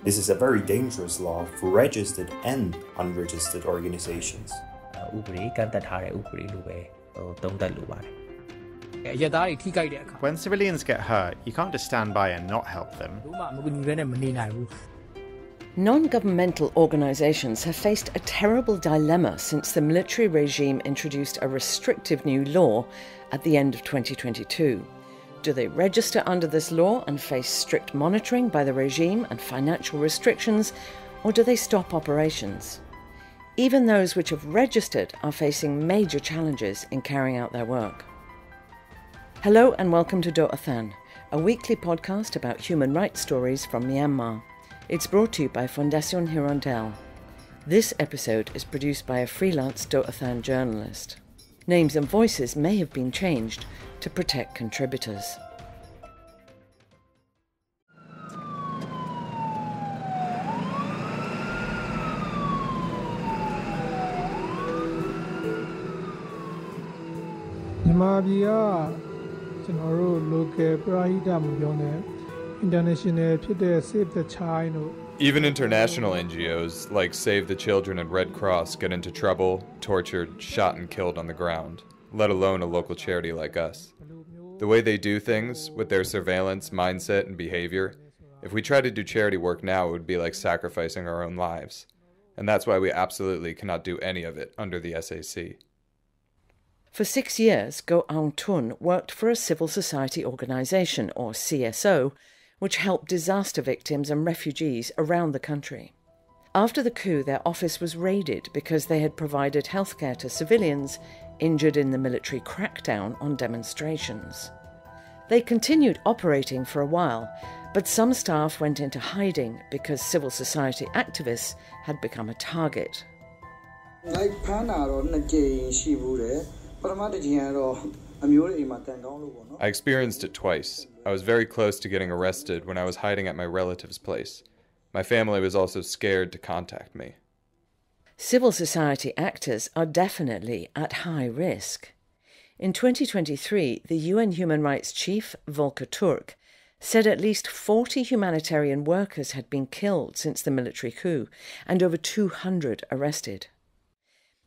This is a very dangerous law for registered and unregistered organizations. When civilians get hurt, you can't just stand by and not help them. Non-governmental organisations have faced a terrible dilemma since the military regime introduced a restrictive new law at the end of 2022. Do they register under this law and face strict monitoring by the regime and financial restrictions, or do they stop operations? Even those which have registered are facing major challenges in carrying out their work. Hello and welcome to Doh Athan, a weekly podcast about human rights stories from Myanmar. It's brought to you by Fondation Hirondelle. This episode is produced by a freelance Doh Athan journalist. Names and voices may have been changed to protect contributors. Even international NGOs like Save the Children and Red Cross get into trouble, tortured, shot and killed on the ground, let alone a local charity like us. The way they do things, with their surveillance, mindset, and behavior, if we try to do charity work now, it would be like sacrificing our own lives. And that's why we absolutely cannot do any of it under the SAC. For 6 years, Doh Athan worked for a civil society organisation, or CSO, which helped disaster victims and refugees around the country. After the coup, their office was raided because they had provided healthcare to civilians injured in the military crackdown on demonstrations. They continued operating for a while, but some staff went into hiding because civil society activists had become a target. I experienced it twice. I was very close to getting arrested when I was hiding at my relative's place. My family was also scared to contact me. Civil society actors are definitely at high risk. In 2023, the UN Human Rights Chief, Volker Turk, said at least 40 humanitarian workers had been killed since the military coup and over 200 arrested.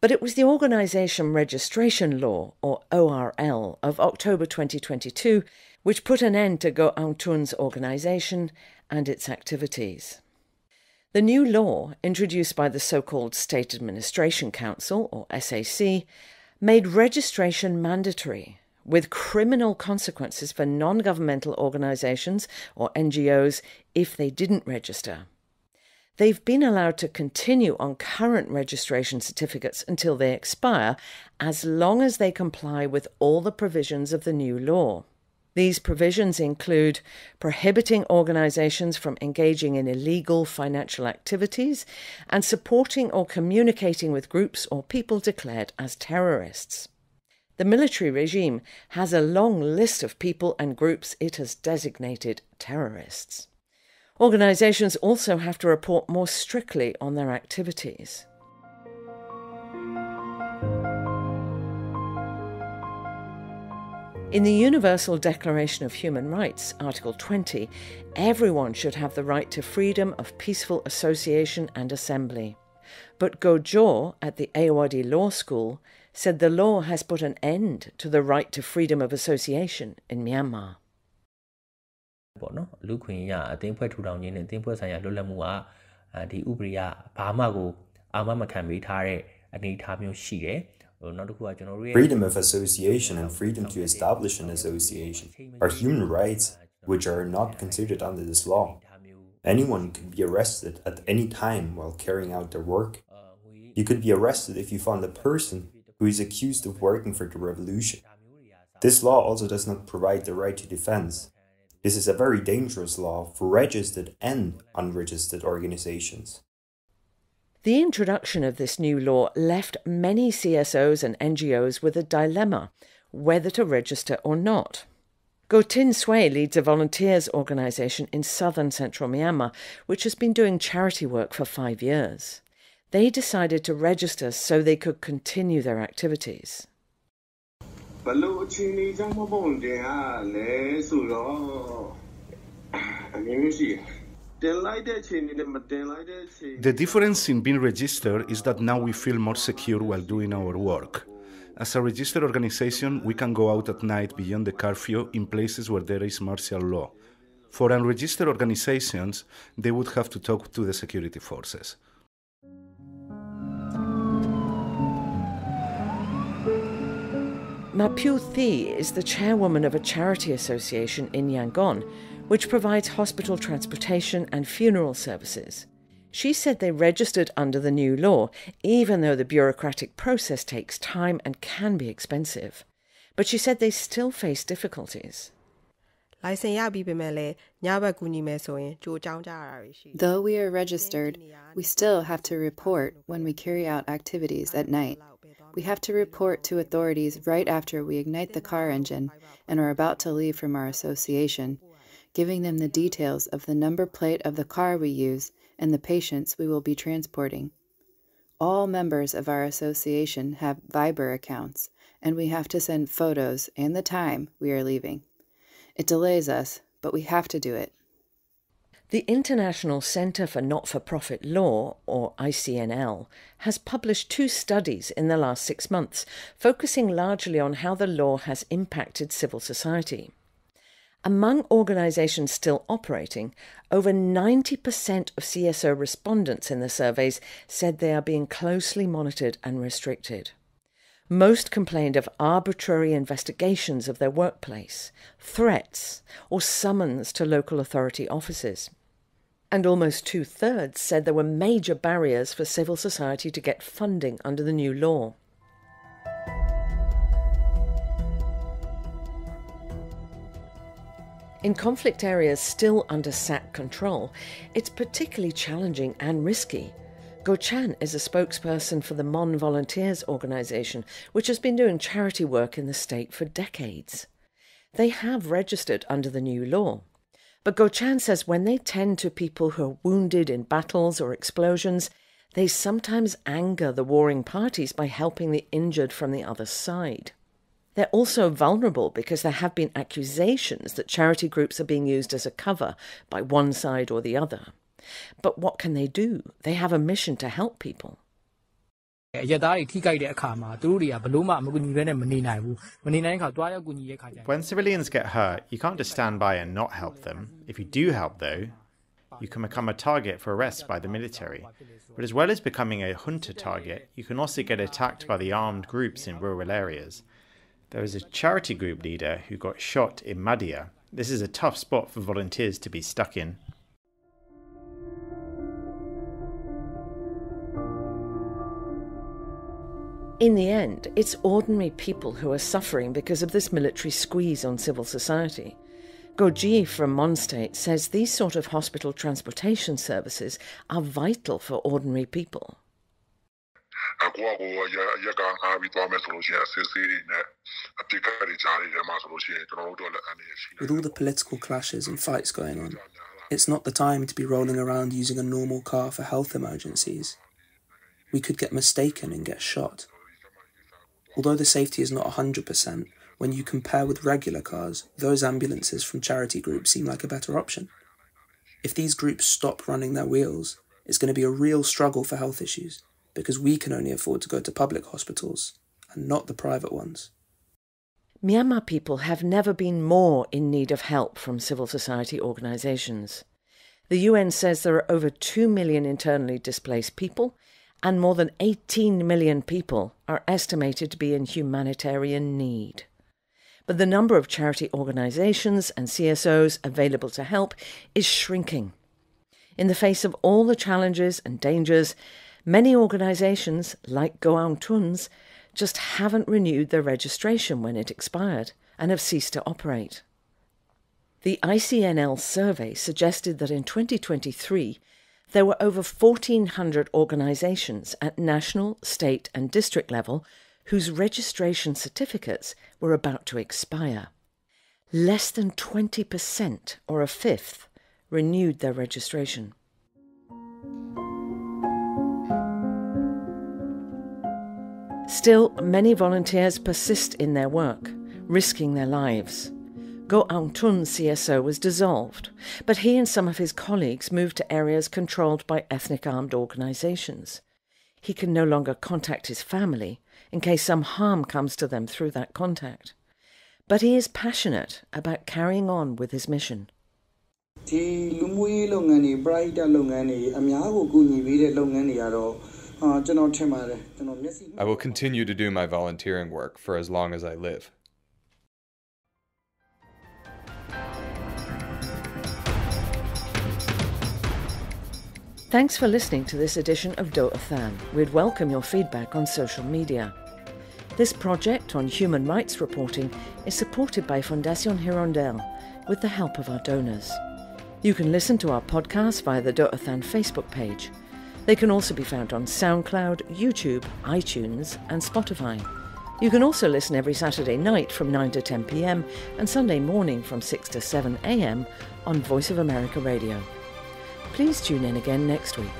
But it was the Organisation Registration Law, or ORL, of October 2022 which put an end to Doh Athan's organisation and its activities. The new law, introduced by the so-called State Administration Council, or SAC, made registration mandatory, with criminal consequences for non-governmental organisations, or NGOs, if they didn't register. They've been allowed to continue on current registration certificates until they expire, as long as they comply with all the provisions of the new law. These provisions include prohibiting organisations from engaging in illegal financial activities and supporting or communicating with groups or people declared as terrorists. The military regime has a long list of people and groups it has designated terrorists. Organisations also have to report more strictly on their activities. In the Universal Declaration of Human Rights, Article 20, everyone should have the right to freedom of peaceful association and assembly. But Go Jo at the Ayeyarwady Law School said the law has put an end to the right to freedom of association in Myanmar. Freedom of association and freedom to establish an association are human rights which are not considered under this law. Anyone can be arrested at any time while carrying out their work. You could be arrested if you found a person who is accused of working for the revolution. This law also does not provide the right to defense. This is a very dangerous law for registered and unregistered organizations. The introduction of this new law left many CSOs and NGOs with a dilemma, whether to register or not. Go Tin Sui leads a volunteers organisation in southern central Myanmar, which has been doing charity work for 5 years. They decided to register so they could continue their activities. The difference in being registered is that now we feel more secure while doing our work. As a registered organization, we can go out at night beyond the curfew in places where there is martial law. For unregistered organizations, they would have to talk to the security forces. Mapyu Thi is the chairwoman of a charity association in Yangon, which provides hospital transportation and funeral services. She said they registered under the new law, even though the bureaucratic process takes time and can be expensive. But she said they still face difficulties. Though we are registered, we still have to report when we carry out activities at night. We have to report to authorities right after we ignite the car engine and are about to leave from our association, giving them the details of the number plate of the car we use and the patients we will be transporting. All members of our association have Viber accounts, and we have to send photos and the time we are leaving. It delays us, but we have to do it. The International Centre for Not-for-Profit Law, or ICNL, has published 2 studies in the last 6 months, focusing largely on how the law has impacted civil society. Among organisations still operating, over 90% of CSO respondents in the surveys said they are being closely monitored and restricted. Most complained of arbitrary investigations of their workplace, threats, or summons to local authority offices. And almost 2/3 said there were major barriers for civil society to get funding under the new law. In conflict areas still under SAC control, it's particularly challenging and risky. Go Chan is a spokesperson for the Mon Volunteers organisation, which has been doing charity work in the state for decades. They have registered under the new law. But Go Chan says when they tend to people who are wounded in battles or explosions, they sometimes anger the warring parties by helping the injured from the other side. They're also vulnerable because there have been accusations that charity groups are being used as a cover by one side or the other. But what can they do? They have a mission to help people. When civilians get hurt, you can't just stand by and not help them. If you do help, though, you can become a target for arrest by the military. But as well as becoming a junta target, you can also get attacked by the armed groups in rural areas. There was a charity group leader who got shot in Madhya. This is a tough spot for volunteers to be stuck in. In the end, it's ordinary people who are suffering because of this military squeeze on civil society. Goji from Mon State says these sort of hospital transportation services are vital for ordinary people. With all the political clashes and fights going on, it's not the time to be rolling around using a normal car for health emergencies. We could get mistaken and get shot. Although the safety is not 100%, when you compare with regular cars, those ambulances from charity groups seem like a better option. If these groups stop running their wheels, it's going to be a real struggle for health issues, because we can only afford to go to public hospitals, and not the private ones. Myanmar people have never been more in need of help from civil society organisations. The UN says there are over 2 million internally displaced people, and more than 18 million people are estimated to be in humanitarian need. But the number of charity organisations and CSOs available to help is shrinking. In the face of all the challenges and dangers, many organisations, like Doh Athan's, just haven't renewed their registration when it expired and have ceased to operate. The ICNL survey suggested that in 2023, there were over 1,400 organisations at national, state and district level whose registration certificates were about to expire. Less than 20%, or a fifth, renewed their registration. Still, many volunteers persist in their work, risking their lives. Doh Athan's CSO was dissolved, but he and some of his colleagues moved to areas controlled by ethnic armed organisations. He can no longer contact his family in case some harm comes to them through that contact. But he is passionate about carrying on with his mission. I will continue to do my volunteering work for as long as I live. Thanks for listening to this edition of Doh Athan. We'd welcome your feedback on social media. This project on human rights reporting is supported by Fondation Hirondelle with the help of our donors. You can listen to our podcast via the Doh Athan Facebook page. They can also be found on SoundCloud, YouTube, iTunes and Spotify. You can also listen every Saturday night from 9 to 10 p.m. and Sunday morning from 6 to 7 a.m. on Voice of America Radio. Please tune in again next week.